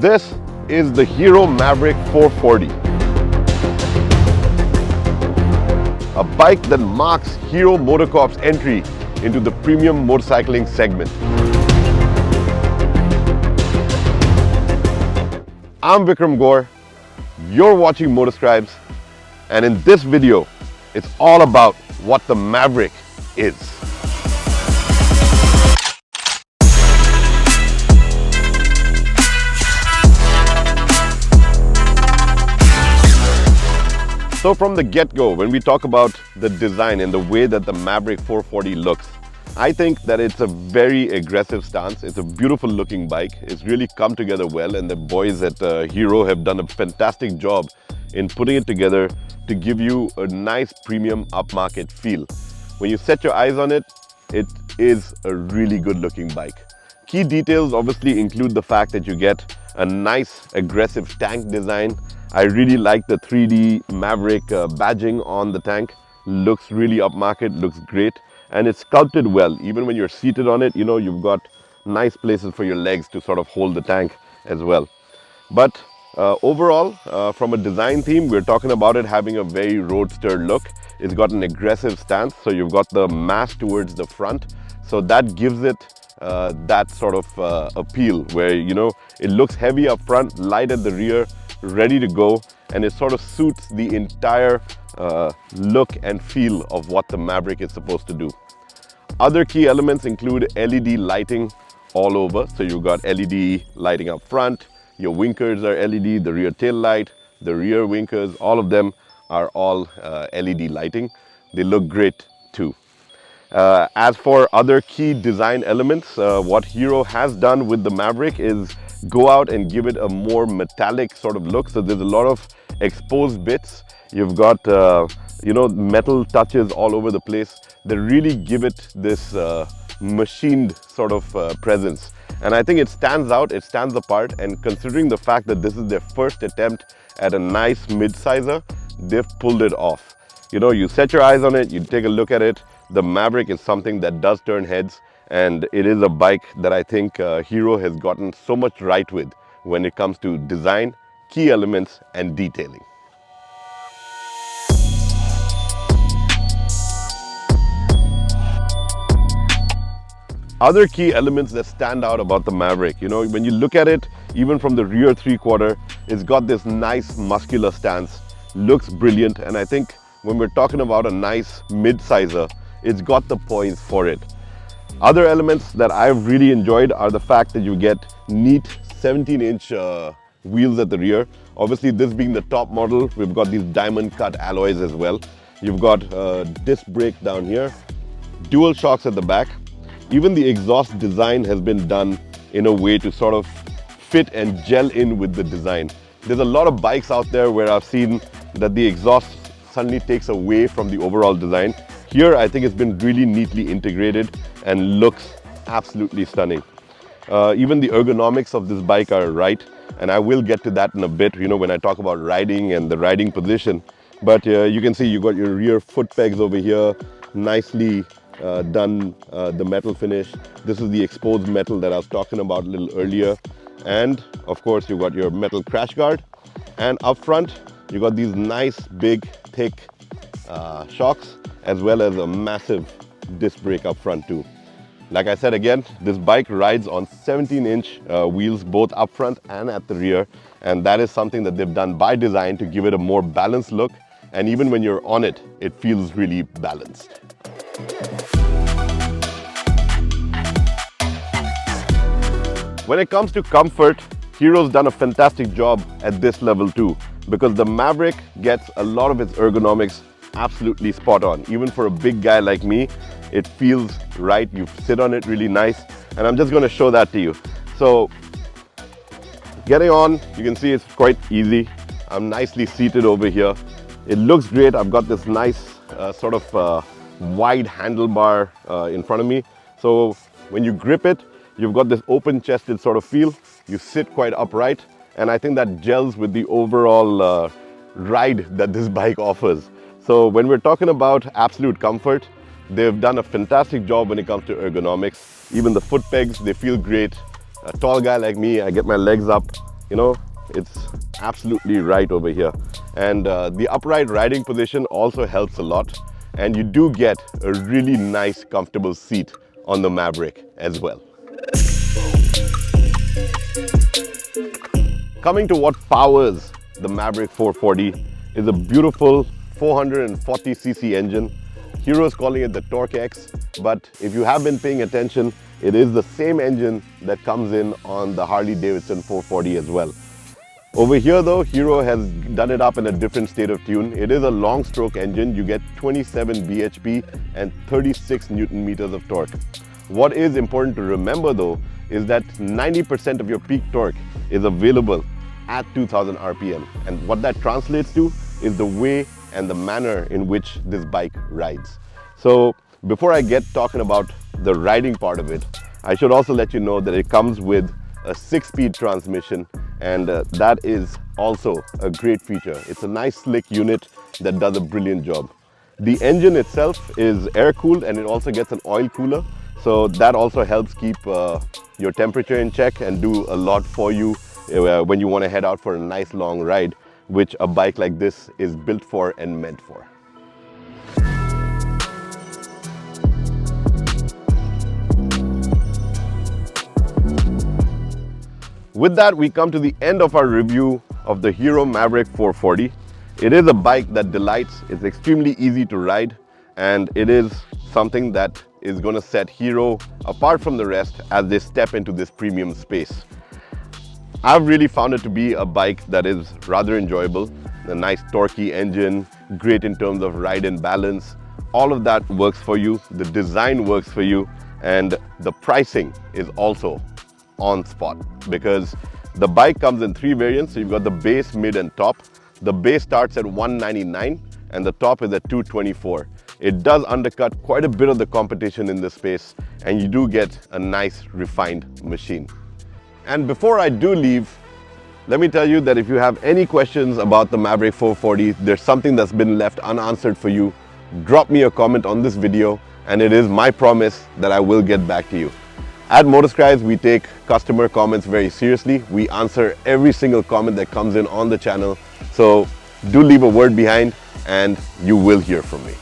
This is the Hero Mavrick 440. A bike that marks Hero MotoCorp's entry into the premium motorcycling segment. I'm Vikram Gore, you're watching MotorScribes, and in this video, it's all about what the Mavrick is. So from the get-go, when we talk about the design and the way that the Mavrick 440 looks, I think that it's a very aggressive stance. It's a beautiful looking bike. It's really come together well, and the boys at Hero have done a fantastic job in putting it together to give you a nice premium upmarket feel. When you set your eyes on it, it is a really good looking bike. Key details obviously include the fact that you get a nice aggressive tank design. I really like the 3D Mavrick badging on the tank. Looks really upmarket, looks great, and it's sculpted well. Even when you're seated on it, you know, you've got nice places for your legs to sort of hold the tank as well. But overall, from a design theme, we're talking about it having a very roadster look. It's got an aggressive stance, so you've got the mass towards the front. So that gives it that sort of appeal where, you know, it looks heavy up front, light at the rear, ready to go, and it sort of suits the entire look and feel of what the Mavrick is supposed to do. Other key elements include LED lighting all over. So you've got LED lighting up front, your winkers are LED, the rear tail light, the rear winkers, all of them are all LED lighting. They look great too. As for other key design elements, what Hero has done with the Mavrick is go out and give it a more metallic sort of look. So there's a lot of exposed bits. You've got, you know, metal touches all over the place that really give it this machined sort of presence. And I think it stands out, it stands apart, and considering the fact that this is their first attempt at a nice mid-sizer, they've pulled it off. You know, you set your eyes on it, you take a look at it, the Mavrick is something that does turn heads, and it is a bike that I think Hero has gotten so much right with when it comes to design, key elements, and detailing. Other key elements that stand out about the Mavrick, you know, when you look at it, even from the rear three-quarter, it's got this nice muscular stance, looks brilliant, and I think when we're talking about a nice mid-sizer, it's got the poise for it. Other elements that I've really enjoyed are the fact that you get neat 17-inch wheels at the rear. Obviously, this being the top model, we've got these diamond cut alloys as well. You've got disc brake down here, dual shocks at the back. Even the exhaust design has been done in a way to sort of fit and gel in with the design. There's a lot of bikes out there where I've seen that the exhaust suddenly takes away from the overall design. Here, I think it's been really neatly integrated and looks absolutely stunning. Even the ergonomics of this bike are right, and I will get to that in a bit, you know, when I talk about riding and the riding position. But you can see you got your rear foot pegs over here, nicely done, the metal finish. This is the exposed metal that I was talking about a little earlier. And of course, you got your metal crash guard. And up front, you got these nice, big, thick shocks, as well as a massive disc brake up front too. Like I said again, this bike rides on 17-inch wheels, both up front and at the rear. And that is something that they've done by design to give it a more balanced look. And even when you're on it, it feels really balanced. When it comes to comfort, Hero's done a fantastic job at this level too, because the Mavrick gets a lot of its ergonomics absolutely spot on. Even for a big guy like me, it feels right. You sit on it really nice, and I'm just going to show that to you. So getting on, you can see it's quite easy. I'm nicely seated over here. It looks great. I've got this nice sort of wide handlebar in front of me. So when you grip it, you've got this open-chested sort of feel. You sit quite upright, and I think that gels with the overall ride that this bike offers. So when we're talking about absolute comfort, they've done a fantastic job when it comes to ergonomics. Even the foot pegs, they feel great. A tall guy like me, I get my legs up you know, it's absolutely right over here. And the upright riding position also helps a lot. And you do get a really nice, comfortable seat on the Mavrick as well. Coming to what powers the Mavrick 440 is a beautiful 440cc engine. Hero is calling it the Torque X, but if you have been paying attention, it is the same engine that comes in on the Harley Davidson 440 as well. Over here though, Hero has done it up in a different state of tune. It is a long stroke engine. You get 27 bhp and 36 Newton meters of torque. What is important to remember though is that 90% of your peak torque is available at 2000 RPM. And what that translates to is the way and the manner in which this bike rides. So before I get talking about the riding part of it, I should also let you know that it comes with a 6-speed transmission, and that is also a great feature. It's a nice slick unit that does a brilliant job. The engine itself is air cooled and it also gets an oil cooler, so that also helps keep your temperature in check and do a lot for you when you want to head out for a nice long ride, which a bike like this is built for and meant for. With that, we come to the end of our review of the Hero Mavrick 440. It is a bike that delights, it's extremely easy to ride, and it is something that is going to set Hero apart from the rest as they step into this premium space. I've really found it to be a bike that is rather enjoyable. A nice torquey engine, great in terms of ride and balance. All of that works for you, the design works for you, and the pricing is also on spot because the bike comes in 3 variants. So you've got the base, mid and top. The base starts at $199 and the top is at $224. It does undercut quite a bit of the competition in this space, and you do get a nice refined machine. And before I do leave, let me tell you that if you have any questions about the Mavrick 440, there's something that's been left unanswered for you, drop me a comment on this video and it is my promise that I will get back to you. At MotorScribes, we take customer comments very seriously. We answer every single comment that comes in on the channel. So do leave a word behind and you will hear from me.